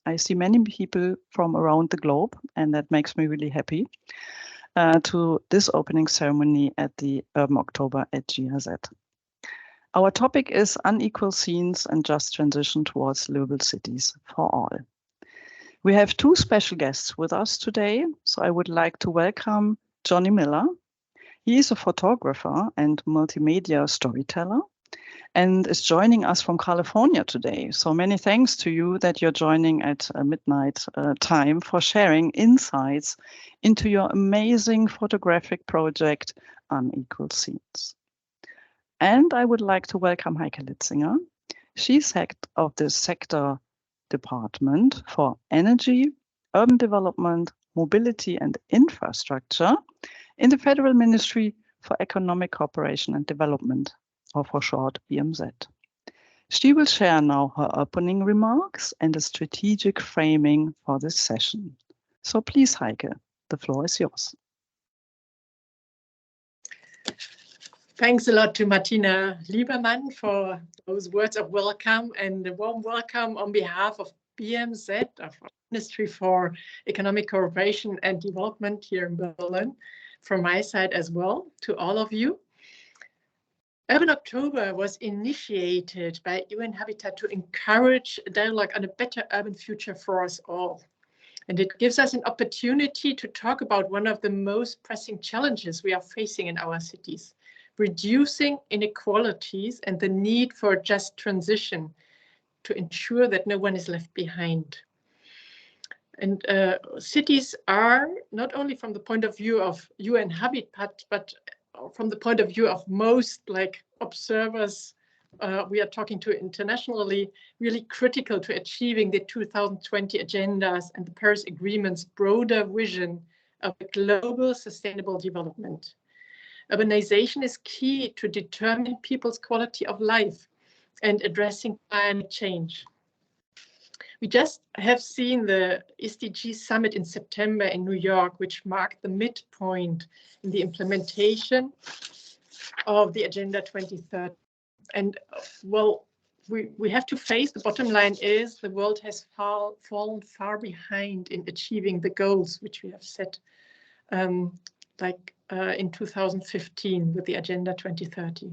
I see many people from around the globe, and that makes me really happy, to this opening ceremony at the Urban October at GIZ. Our topic is Unequal Scenes and Just Transition Towards Livable Cities for All. We have two special guests with us today, so I would like to welcome Johnny Miller. He is a photographer and multimedia storyteller and is joining us from California today. So many thanks to you that you're joining at midnight time for sharing insights into your amazing photographic project, Unequal Scenes. And I would like to welcome Heike Litzinger. She's head of the sector department for energy, urban development, mobility and infrastructure in the Federal Ministry for Economic Cooperation and Development, or for short, BMZ. She will share now her opening remarks and a strategic framing for this session. So please, Heike, the floor is yours. Thanks a lot to Martina Liebermann for those words of welcome, and a warm welcome on behalf of BMZ, of Ministry for Economic Cooperation and Development here in Berlin, from my side as well, to all of you. Urban October was initiated by UN Habitat to encourage a dialogue on a better urban future for us all. And it gives us an opportunity to talk about one of the most pressing challenges we are facing in our cities: reducing inequalities and the need for a just transition to ensure that no one is left behind. And cities are, not only from the point of view of UN Habitat, but from the point of view of most observers we are talking to internationally, really critical to achieving the 2020 agendas and the Paris Agreement's broader vision of a global sustainable development. Urbanization is key to determine people's quality of life and addressing climate change. We just have seen the SDG summit in September in New York, which marked the midpoint in the implementation of the Agenda 2030. And well, we have to face, the bottom line is the world has fallen far behind in achieving the goals which we have set in 2015 with the Agenda 2030.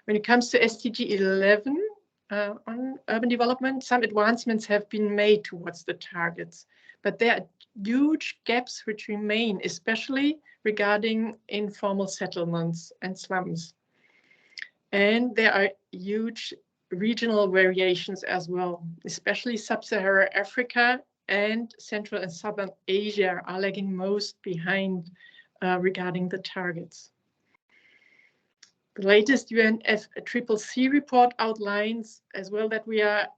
When it comes to SDG 11 on urban development, some advancements have been made towards the targets, but there are huge gaps which remain, especially regarding informal settlements and slums. And there are huge regional variations as well, especially Sub-Saharan Africa and Central and Southern Asia are lagging most behind regarding the targets. The latest UNFCCC report outlines as well that we are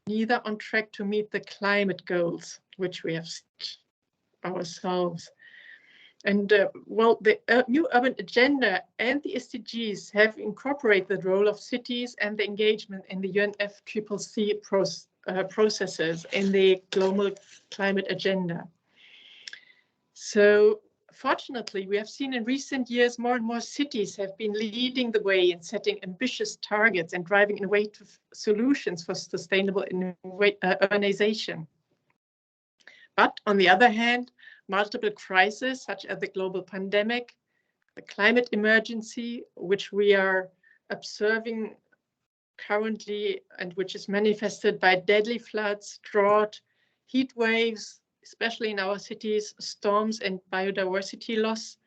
neither on track to meet the climate goals, which we have set ourselves. And well, the new urban agenda and the SDGs have incorporated the role of cities and the engagement in the UNFCCC processes in the global climate agenda. So fortunately, we have seen in recent years more and more cities have been leading the way in setting ambitious targets and driving innovative solutions for sustainable urbanization. But on the other hand, multiple crises such as the global pandemic, the climate emergency, which we are observing currently and which is manifested by deadly floods, drought, heat waves, especially in our cities, storms and biodiversity loss,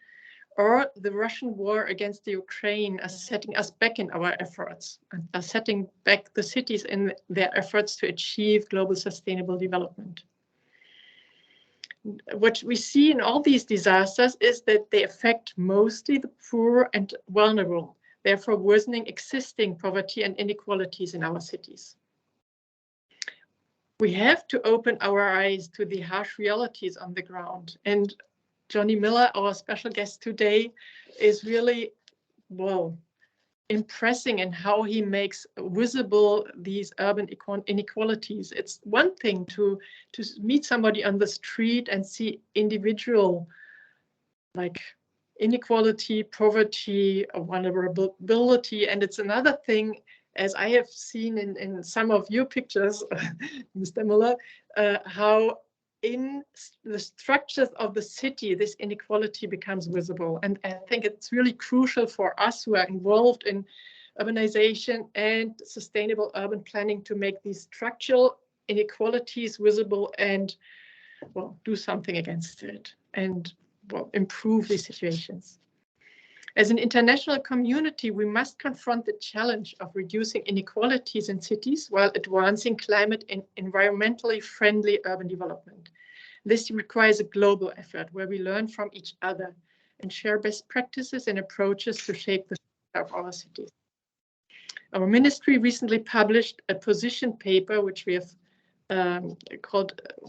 or the Russian war against the Ukraine are setting us back in our efforts and are setting back the cities in their efforts to achieve global sustainable development. What we see in all these disasters is that they affect mostly the poor and vulnerable, therefore worsening existing poverty and inequalities in our cities. We have to open our eyes to the harsh realities on the ground. And Johnny Miller, our special guest today, is really, well, impressing in how he makes visible these urban inequalities. It's one thing to meet somebody on the street and see individual inequality, poverty, vulnerability, and it's another thing as I have seen in some of your pictures, Mr. Muller, how in the structures of the city, this inequality becomes visible. And I think it's really crucial for us who are involved in urbanization and sustainable urban planning to make these structural inequalities visible and, well, do something against it and, well, improve these situations. As an international community, we must confront the challenge of reducing inequalities in cities while advancing climate and environmentally friendly urban development. This requires a global effort where we learn from each other and share best practices and approaches to shape the future of our cities. Our ministry recently published a position paper which we have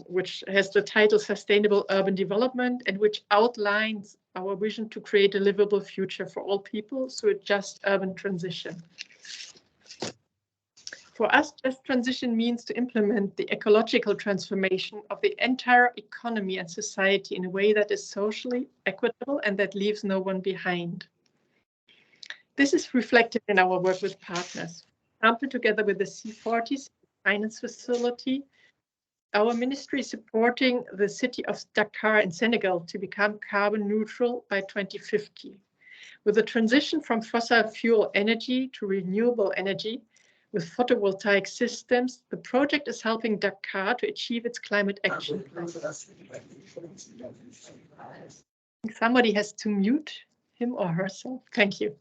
which has the title Sustainable Urban Development, and which outlines our vision to create a livable future for all people through a just urban transition. For us, just transition means to implement the ecological transformation of the entire economy and society in a way that is socially equitable and that leaves no one behind. This is reflected in our work with partners. For example, together with the C40 Finance Facility, our ministry is supporting the city of Dakar in Senegal to become carbon neutral by 2050. With the transition from fossil fuel energy to renewable energy with photovoltaic systems, the project is helping Dakar to achieve its climate action plan. Somebody has to mute him or herself. Thank you.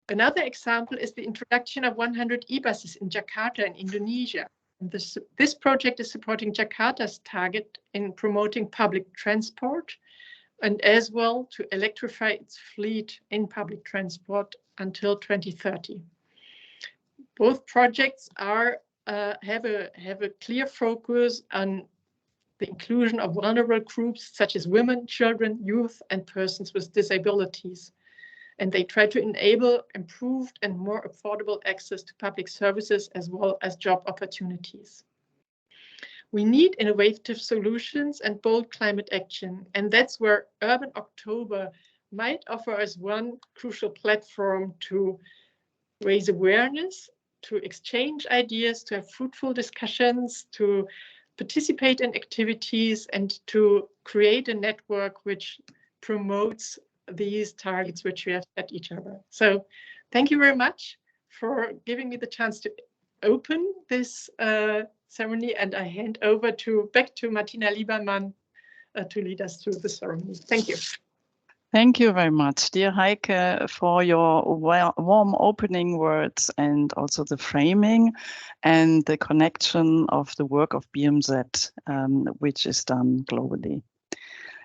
Another example is the introduction of 100 e-buses in Jakarta in Indonesia. This project is supporting Jakarta's target in promoting public transport and as well to electrify its fleet in public transport until 2030. Both projects are have a clear focus on the inclusion of vulnerable groups such as women, children, youth, and persons with disabilities. And they try to enable improved and more affordable access to public services as well as job opportunities. We need innovative solutions and bold climate action, and that's where Urban October might offer us one crucial platform to raise awareness, to exchange ideas, to have fruitful discussions, to participate in activities, and to create a network which promotes these targets which we have set each other. So thank you very much for giving me the chance to open this ceremony, and I hand over back to Martina Liebermann to lead us through the ceremony. Thank you. Thank you very much, dear Heike, for your warm opening words and also the framing and the connection of the work of BMZ, which is done globally.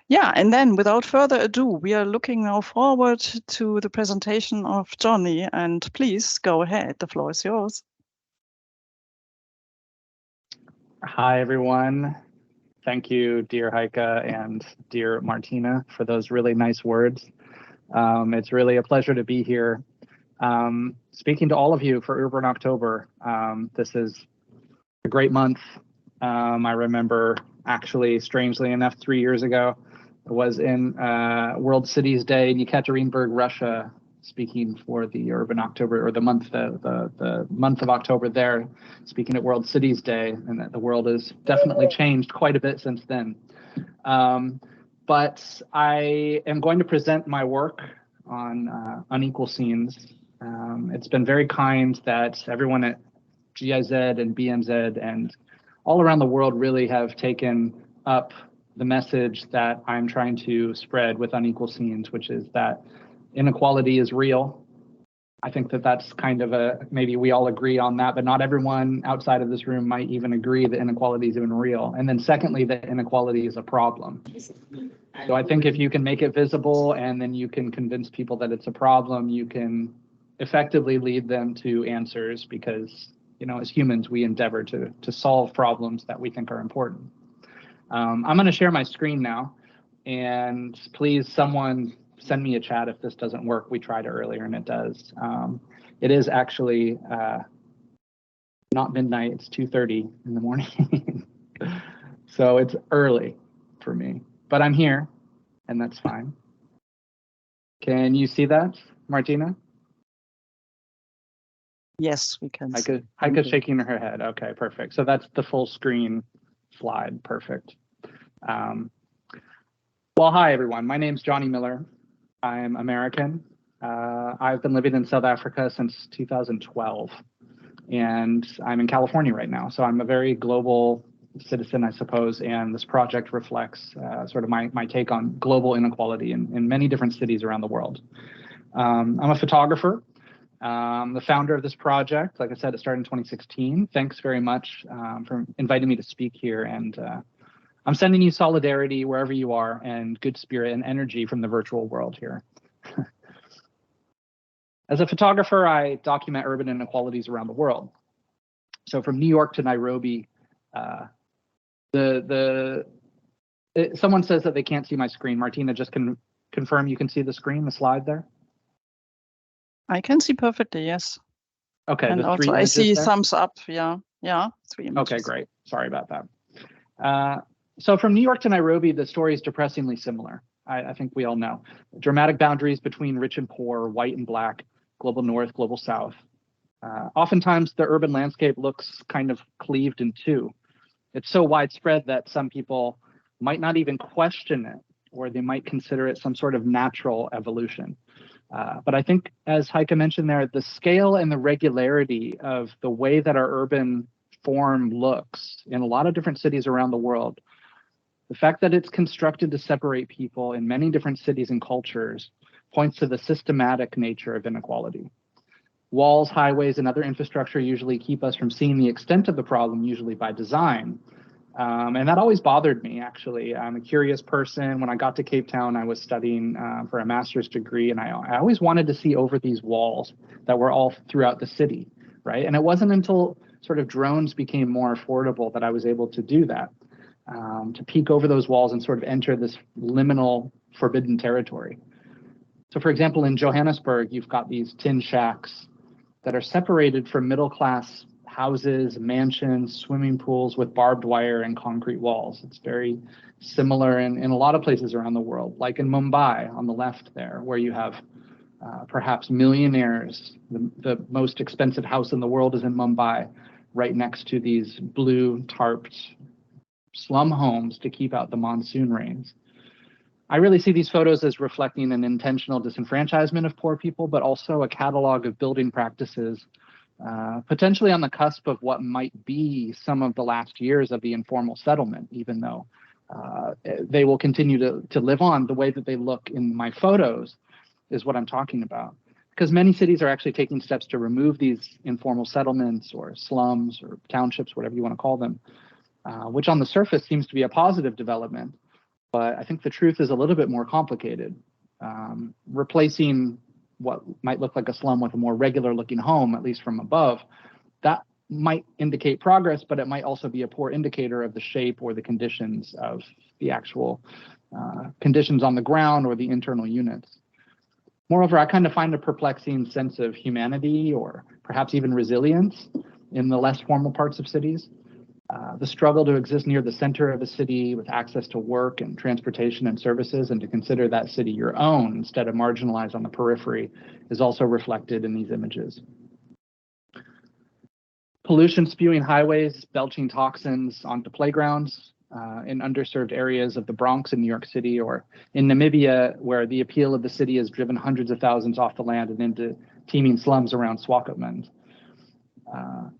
Yeah, and then without further ado, we are looking now forward to the presentation of Johnny, and please go ahead, the floor is yours. Hi, everyone. Thank you, dear Heike and dear Martina, for those really nice words. It's really a pleasure to be here speaking to all of you for Urban October. This is a great month. I remember actually, strangely enough, 3 years ago, I was in World Cities Day in Yekaterinburg, Russia, speaking for the Urban October, or the month of October there, speaking at World Cities Day, and that the world has definitely changed quite a bit since then. But I am going to present my work on Unequal Scenes. It's been very kind that everyone at GIZ and BMZ and all around the world really have taken up the message that I'm trying to spread with Unequal Scenes, which is that inequality is real. I think that that's kind of maybe we all agree on that, but not everyone outside of this room might even agree that inequality is even real. And then secondly, that inequality is a problem. So I think if you can make it visible and then you can convince people that it's a problem, you can effectively lead them to answers, because, you know, as humans, we endeavor to solve problems that we think are important. I'm going to share my screen now, and please someone send me a chat if this doesn't work. We tried it earlier and it does. It is actually not midnight, it's 2:30 in the morning. So it's early for me, but I'm here and that's fine. Can you see that? Martina? Yes, we can see. Heike's shaking her head. Okay, perfect. So that's the full screen slide. Perfect. Well, hi, everyone. My name's Johnny Miller. I'm American. I've been living in South Africa since 2012, and I'm in California right now. So I'm a very global citizen, I suppose, and this project reflects sort of my take on global inequality in many different cities around the world. I'm a photographer, the founder of this project. Like I said, it started in 2016. Thanks very much for inviting me to speak here, and I'm sending you solidarity wherever you are, and good spirit and energy from the virtual world here. As a photographer, I document urban inequalities around the world. So from New York to Nairobi, someone says that they can't see my screen. Martina, just confirm you can see the screen, the slide there? I can see perfectly, yes. Okay, and also I see thumbs up, yeah, 3 images. Okay, great, sorry about that. So from New York to Nairobi, the story is depressingly similar. I think we all know. Dramatic boundaries between rich and poor, white and black, global north, global south. Oftentimes the urban landscape looks kind of cleaved in two. It's so widespread that some people might not even question it, or they might consider it some sort of natural evolution. But I think, as Heike mentioned there, the scale and the regularity of the way that our urban form looks in a lot of different cities around the world, the fact that it's constructed to separate people in many different cities and cultures points to the systematic nature of inequality. Walls, highways, and other infrastructure usually keep us from seeing the extent of the problem, usually by design. And that always bothered me, actually. I'm a curious person. When I got to Cape Town, I was studying for a master's degree, and I always wanted to see over these walls that were all throughout the city, right? And it wasn't until sort of drones became more affordable that I was able to do that, to peek over those walls and sort of enter this liminal forbidden territory. So for example, in Johannesburg, you've got these tin shacks that are separated from middle-class houses, mansions, swimming pools with barbed wire and concrete walls. It's very similar in a lot of places around the world, like in Mumbai on the left there, where you have perhaps millionaires. The most expensive house in the world is in Mumbai, right next to these blue tarped slum homes to keep out the monsoon rains. I really see these photos as reflecting an intentional disenfranchisement of poor people, but also a catalog of building practices, potentially on the cusp of what might be some of the last years of the informal settlement, even though they will continue to live on. The way that they look in my photos is what I'm talking about. Because many cities are actually taking steps to remove these informal settlements or slums or townships, whatever you want to call them, which on the surface seems to be a positive development. But I think the truth is a little bit more complicated. Replacing what might look like a slum with a more regular looking home, at least from above, that might indicate progress, but it might also be a poor indicator of the shape or the conditions of the actual conditions on the ground or the internal units. Moreover, I kind of find a perplexing sense of humanity or perhaps even resilience in the less formal parts of cities. The struggle to exist near the center of a city with access to work and transportation and services, and to consider that city your own instead of marginalized on the periphery, is also reflected in these images. Pollution spewing highways, belching toxins onto playgrounds in underserved areas of the Bronx in New York City, or in Namibia, where the appeal of the city has driven hundreds of thousands off the land and into teeming slums around Swakopmund.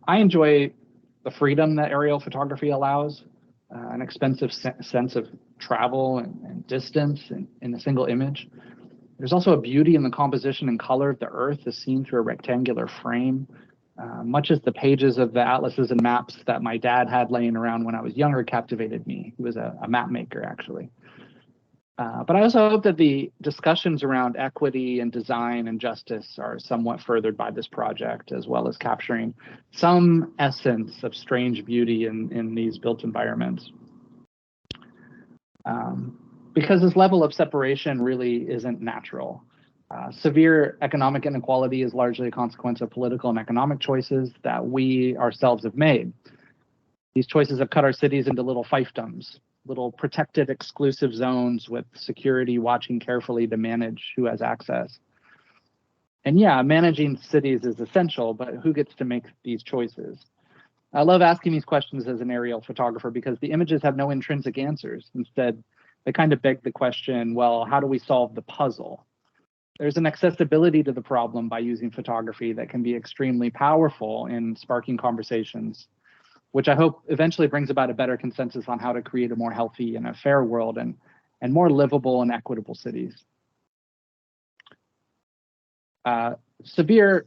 I enjoy the freedom that aerial photography allows, an expensive sense of travel and distance in a single image. There's also a beauty in the composition and color of the earth as seen through a rectangular frame, much as the pages of the atlases and maps that my dad had laying around when I was younger captivated me. He was a map maker, actually. But I also hope that the discussions around equity and design and justice are somewhat furthered by this project, as well as capturing some essence of strange beauty in these built environments. Because this level of separation really isn't natural. Severe economic inequality is largely a consequence of political and economic choices that we ourselves have made. These choices have cut our cities into little fiefdoms, little protected exclusive zones with security watching carefully to manage who has access. And yeah, managing cities is essential, but who gets to make these choices? I love asking these questions as an aerial photographer because the images have no intrinsic answers. Instead, they kind of beg the question, well, how do we solve the puzzle? There's an accessibility to the problem by using photography that can be extremely powerful in sparking conversations, which I hope eventually brings about a better consensus on how to create a more healthy and a fair world and more livable and equitable cities. Severe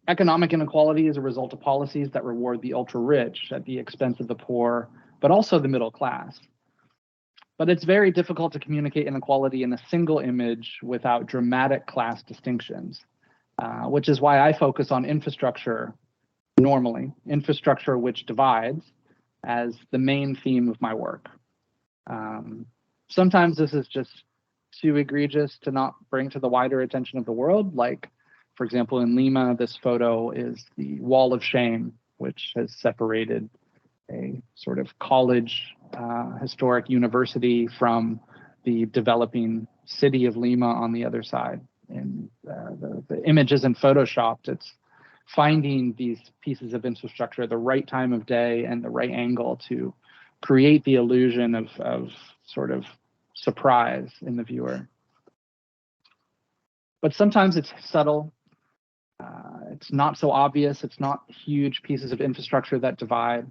economic inequality is a result of policies that reward the ultra-rich at the expense of the poor, but also the middle class. But it's very difficult to communicate inequality in a single image without dramatic class distinctions, which is why I focus on infrastructure normally, infrastructure which divides, as the main theme of my work. Sometimes this is just too egregious to not bring to the wider attention of the world, like, for example, in Lima, this photo is the wall of shame, which has separated a sort of college historic university from the developing city of Lima on the other side. And the image isn't photoshopped. It's finding these pieces of infrastructure at the right time of day and the right angle to create the illusion of sort of surprise in the viewer. But sometimes it's subtle. It's not so obvious. It's not huge pieces of infrastructure that divide,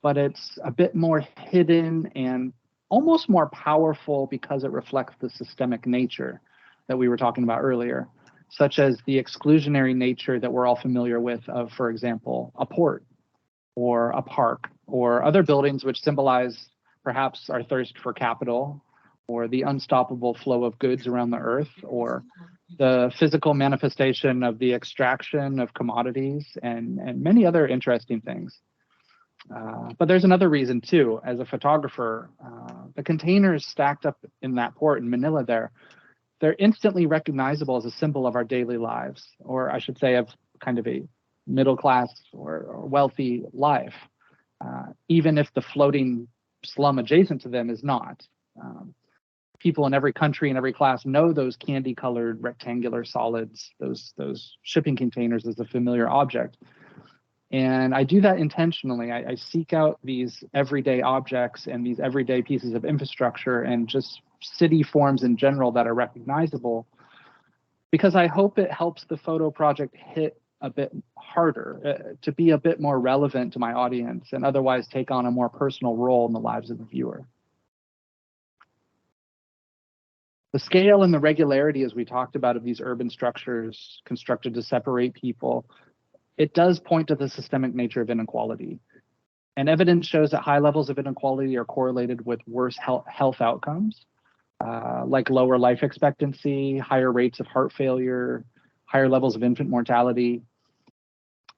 but it's a bit more hidden and almost more powerful because it reflects the systemic nature that we were talking about earlier, such as the exclusionary nature that we're all familiar with of, for example, a port or a park or other buildings which symbolize perhaps our thirst for capital or the unstoppable flow of goods around the earth, or the physical manifestation of the extraction of commodities and many other interesting things. But there's another reason too. As a photographer, the containers stacked up in that port in Manila they're instantly recognizable as a symbol of our daily lives, or I should say of kind of a middle class or wealthy life, even if the floating slum adjacent to them is not. People in every country and every class know those candy-colored rectangular solids, those shipping containers as a familiar object. And I do that intentionally. I seek out these everyday objects and these everyday pieces of infrastructure and just city forms in general that are recognizable, because I hope it helps the photo project hit a bit harder, to be a bit more relevant to my audience and otherwise take on a more personal role in the lives of the viewer. The scale and the regularity, as we talked about, of these urban structures constructed to separate people, it does point to the systemic nature of inequality. And evidence shows that high levels of inequality are correlated with worse health outcomes, like lower life expectancy, higher rates of heart failure, higher levels of infant mortality.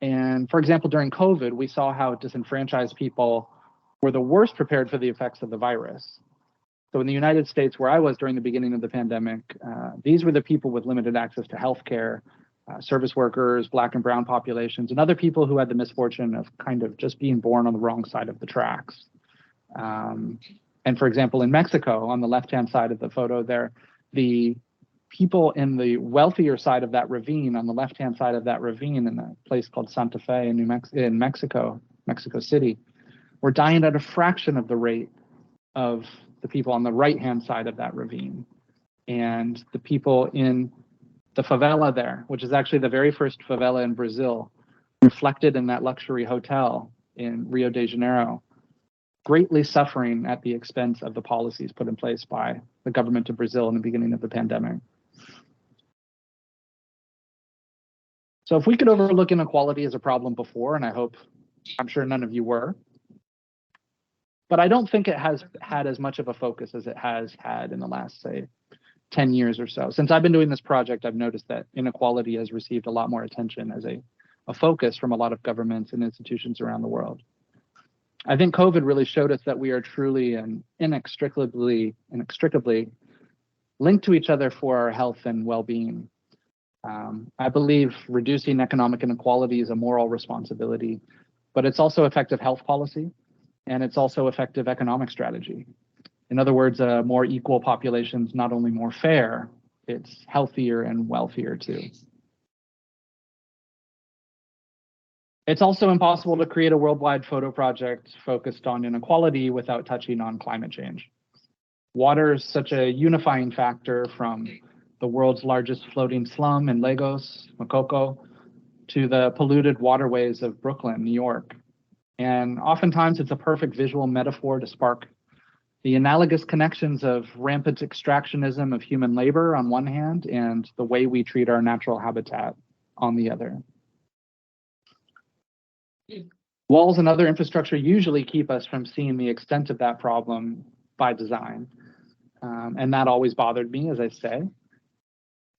And for example, during COVID, we saw how disenfranchised people were the worst prepared for the effects of the virus. So in the United States, where I was during the beginning of the pandemic, these were the people with limited access to healthcare, service workers, Black and brown populations, and other people who had the misfortune of kind of just being born on the wrong side of the tracks. And for example, in Mexico, on the left-hand side of the photo there, the people in the wealthier side of that ravine, on the left-hand side of that ravine in a place called Santa Fe in Mexico City, were dying at a fraction of the rate of the people on the right-hand side of that ravine. And the people in the favela there, which is actually the very first favela in Brazil, reflected in that luxury hotel in Rio de Janeiro, greatly suffering at the expense of the policies put in place by the government of Brazil in the beginning of the pandemic. So if we could overlook inequality as a problem before, and I'm sure none of you were, but I don't think it has had as much of a focus as it has had in the last, say, 10 years or so. Since I've been doing this project, I've noticed that inequality has received a lot more attention as a focus from a lot of governments and institutions around the world. I think COVID really showed us that we are truly and inextricably linked to each other for our health and well-being. I believe reducing economic inequality is a moral responsibility, but it's also effective health policy, and it's also effective economic strategy. In other words, a more equal population is not only more fair, it's healthier and wealthier too. It's also impossible to create a worldwide photo project focused on inequality without touching on climate change. Water is such a unifying factor, from the world's largest floating slum in Lagos, Makoko, to the polluted waterways of Brooklyn, New York. And oftentimes it's a perfect visual metaphor to spark the analogous connections of rampant extractionism of human labor on one hand and the way we treat our natural habitat on the other. Walls and other infrastructure usually keep us from seeing the extent of that problem by design. And that always bothered me, as I say.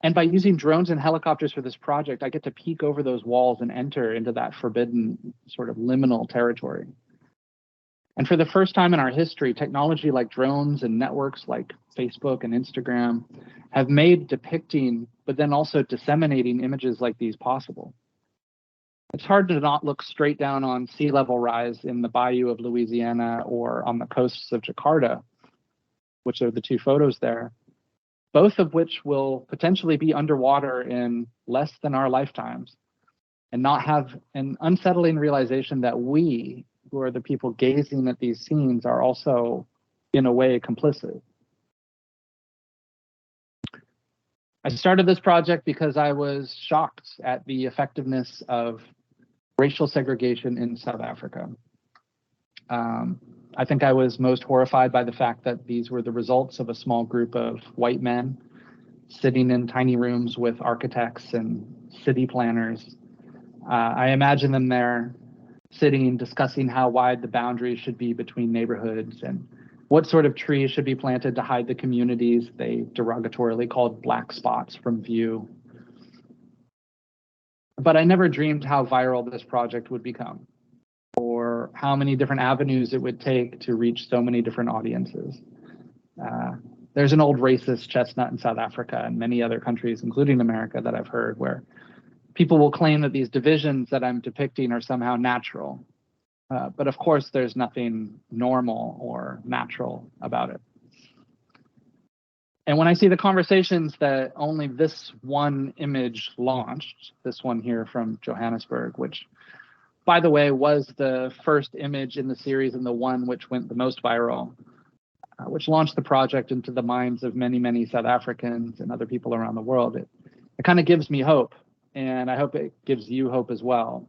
And by using drones and helicopters for this project, I get to peek over those walls and enter into that forbidden sort of liminal territory. And for the first time in our history, technology like drones and networks like Facebook and Instagram have made depicting, but then also disseminating images like these possible. It's hard to not look straight down on sea level rise in the bayou of Louisiana or on the coasts of Jakarta, which are the two photos there, both of which will potentially be underwater in less than our lifetimes, and not have an unsettling realization that we, who are the people gazing at these scenes, are also, in a way, complicit. I started this project because I was shocked at the effectiveness of racial segregation in South Africa. I think I was most horrified by the fact that these were the results of a small group of white men sitting in tiny rooms with architects and city planners. I imagine them there sitting, discussing how wide the boundaries should be between neighborhoods and what sort of trees should be planted to hide the communities they derogatorily called black spots from view. But I never dreamed how viral this project would become, or how many different avenues it would take to reach so many different audiences. There's an old racist chestnut in South Africa and many other countries, including America, that I've heard, where people will claim that these divisions that I'm depicting are somehow natural. But of course, there's nothing normal or natural about it. And when I see the conversations that only this one image launched, this one here from Johannesburg, which, by the way, was the first image in the series and the one which went the most viral, which launched the project into the minds of many, many South Africans and other people around the world, it kind of gives me hope. And I hope it gives you hope as well.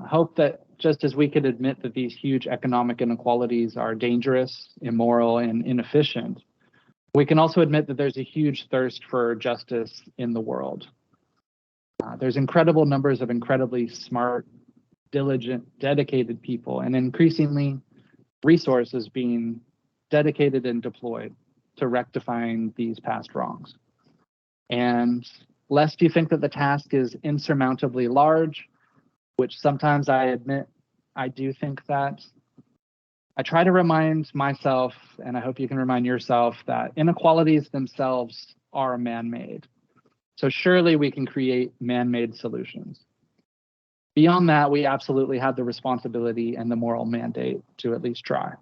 Hope that just as we could admit that these huge economic inequalities are dangerous, immoral, and inefficient, we can also admit that there's a huge thirst for justice in the world. There's incredible numbers of incredibly smart, diligent, dedicated people, and increasingly resources being dedicated and deployed to rectifying these past wrongs. And lest you think that the task is insurmountably large, which sometimes I admit I do think that, I try to remind myself, and I hope you can remind yourself, that inequalities themselves are man-made. So surely we can create man-made solutions. Beyond that, we absolutely have the responsibility and the moral mandate to at least try.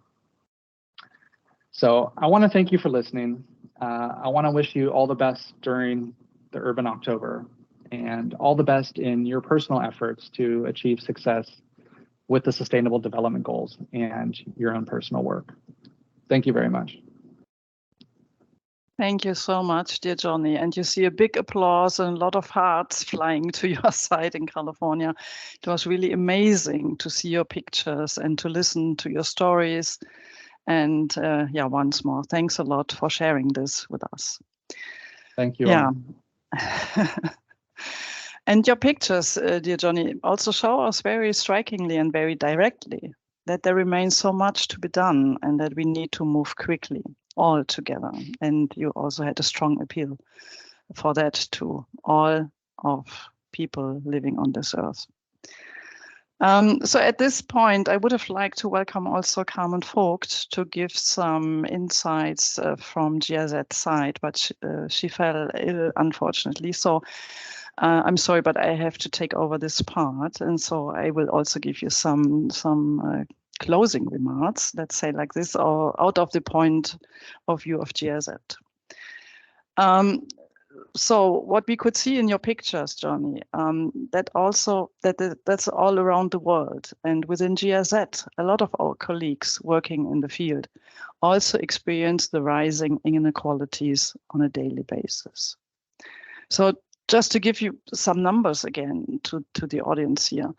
So I want to thank you for listening. I want to wish you all the best during the Urban October, and all the best in your personal efforts to achieve success with the Sustainable Development Goals and your own personal work. Thank you very much. Thank you so much, dear Johnny. And you see a big applause and a lot of hearts flying to your side in California. It was really amazing to see your pictures and to listen to your stories. And yeah, once more, thanks a lot for sharing this with us. Thank you. Yeah. And your pictures, dear Johnny, also show us very strikingly and very directly that there remains so much to be done and that we need to move quickly all together. And you also had a strong appeal for that to all of people living on this earth. So at this point, I would have liked to welcome also Carmen Vogt to give some insights from GIZ side, but she fell ill, unfortunately. So I'm sorry, but I have to take over this part. And so I will also give you some closing remarks, let's say like this, or out of the point of view of GIZ. So what we could see in your pictures, Johnny, that's all around the world. And within GIZ, a lot of our colleagues working in the field also experience the rising inequalities on a daily basis. So just to give you some numbers again to the audience here,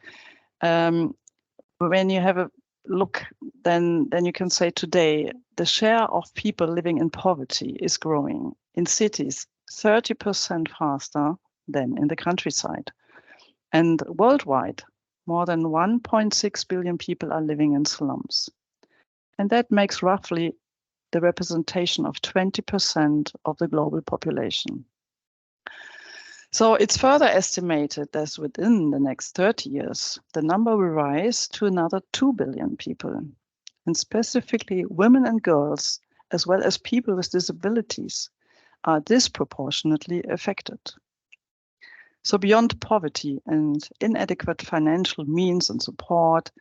when you have a look, then you can say today the share of people living in poverty is growing in cities 30% faster than in the countryside. And worldwide, more than 1.6 billion people are living in slums. And that makes roughly the representation of 20% of the global population. So it's further estimated that within the next 30 years, the number will rise to another 2 billion people. And specifically, women and girls, as well as people with disabilities, are disproportionately affected. So beyond poverty and inadequate financial means and support,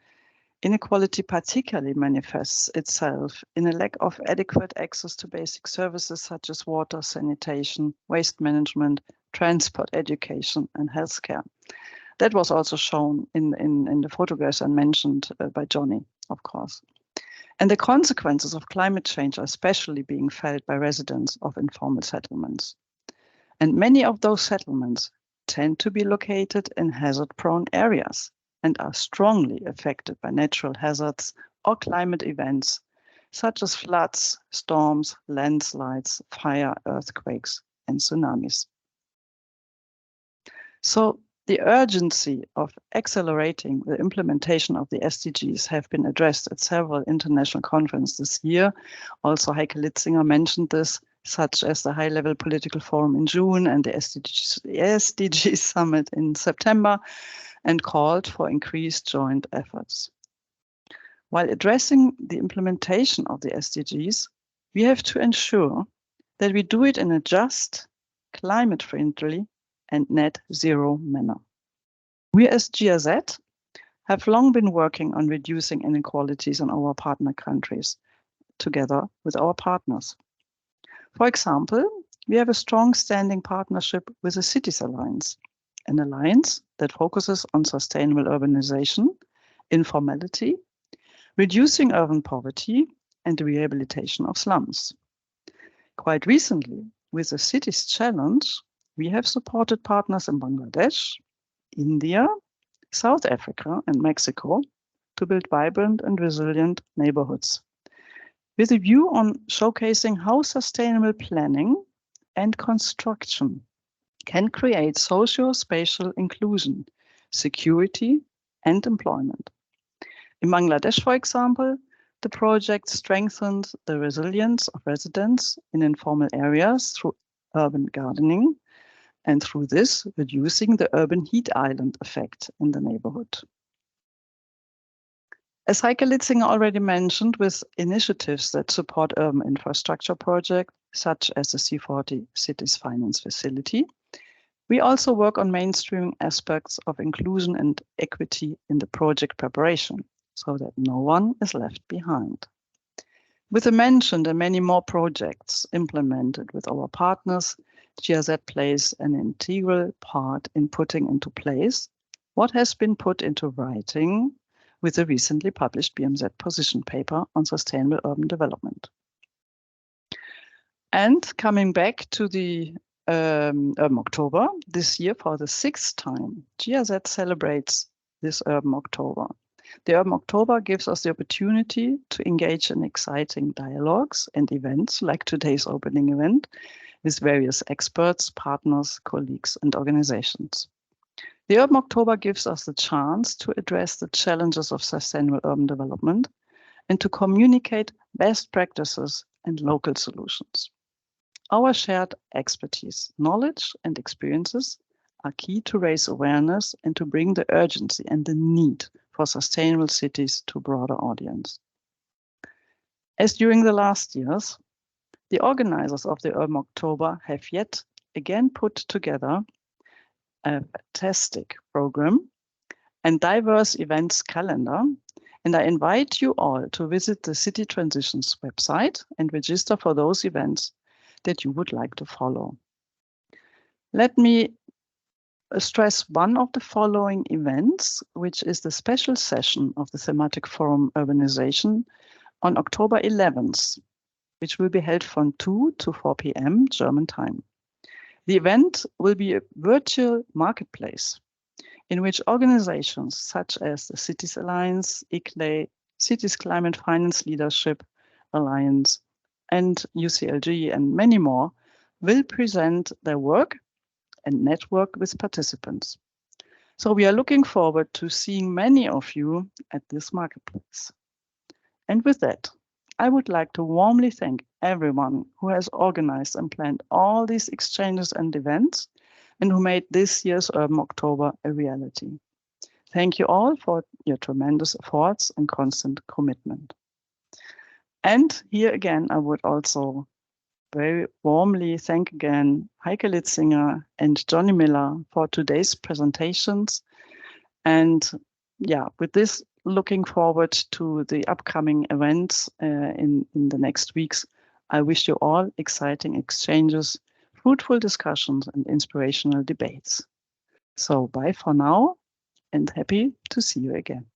inequality particularly manifests itself in a lack of adequate access to basic services such as water, sanitation, waste management, transport, education, and healthcare. That was also shown in the photographs and mentioned by Johnny, of course. And the consequences of climate change are especially being felt by residents of informal settlements. And many of those settlements tend to be located in hazard-prone areas and are strongly affected by natural hazards or climate events, such as floods, storms, landslides, fire, earthquakes, and tsunamis. So the urgency of accelerating the implementation of the SDGs have been addressed at several international conferences this year. Also, Heike Litzinger mentioned this, such as the High-Level Political Forum in June and the SDG Summit in September, and called for increased joint efforts. While addressing the implementation of the SDGs, we have to ensure that we do it in a just, climate-friendly, and net zero manner. We as GIZ have long been working on reducing inequalities in our partner countries together with our partners. For example, we have a strong standing partnership with the Cities Alliance, an alliance that focuses on sustainable urbanization, informality, reducing urban poverty, and the rehabilitation of slums. Quite recently, with the Cities Challenge, we have supported partners in Bangladesh, India, South Africa, and Mexico to build vibrant and resilient neighborhoods, with a view on showcasing how sustainable planning and construction can create socio-spatial inclusion, security, and employment. In Bangladesh, for example, the project strengthened the resilience of residents in informal areas through urban gardening, and through this, reducing the urban heat island effect in the neighborhood. As Heike Litzinger already mentioned, with initiatives that support urban infrastructure projects, such as the C40 Cities Finance Facility, we also work on mainstreaming aspects of inclusion and equity in the project preparation, so that no one is left behind. With the mentioned and many more projects implemented with our partners, GIZ plays an integral part in putting into place what has been put into writing with the recently published BMZ position paper on sustainable urban development. And coming back to the Urban October, this year for the 6th time, GIZ celebrates this Urban October. The Urban October gives us the opportunity to engage in exciting dialogues and events like today's opening event with various experts, partners, colleagues, and organizations. The Urban October gives us the chance to address the challenges of sustainable urban development and to communicate best practices and local solutions. Our shared expertise, knowledge, and experiences are key to raise awareness and to bring the urgency and the need for sustainable cities to a broader audience. As during the last years, the organizers of the Urban October have yet again put together a fantastic program and diverse events calendar, and I invite you all to visit the City Transitions website and register for those events that you would like to follow. Let me stress one of the following events, which is the special session of the Thematic Forum Urbanization on October 11th, which will be held from 2 to 4 p.m. German time. The event will be a virtual marketplace in which organizations such as the Cities Alliance, ICLE, Cities Climate Finance Leadership Alliance, and UCLG, and many more, will present their work and network with participants. So we are looking forward to seeing many of you at this marketplace. And with that, I would like to warmly thank everyone who has organized and planned all these exchanges and events, and who made this year's Urban October a reality. Thank you all for your tremendous efforts and constant commitment. And here again, I would also very warmly thank again Heike Litzinger and Johnny Miller for today's presentations. And yeah, with this, looking forward to the upcoming events in the next weeks. I wish you all exciting exchanges, fruitful discussions, and inspirational debates. So bye for now, and happy to see you again.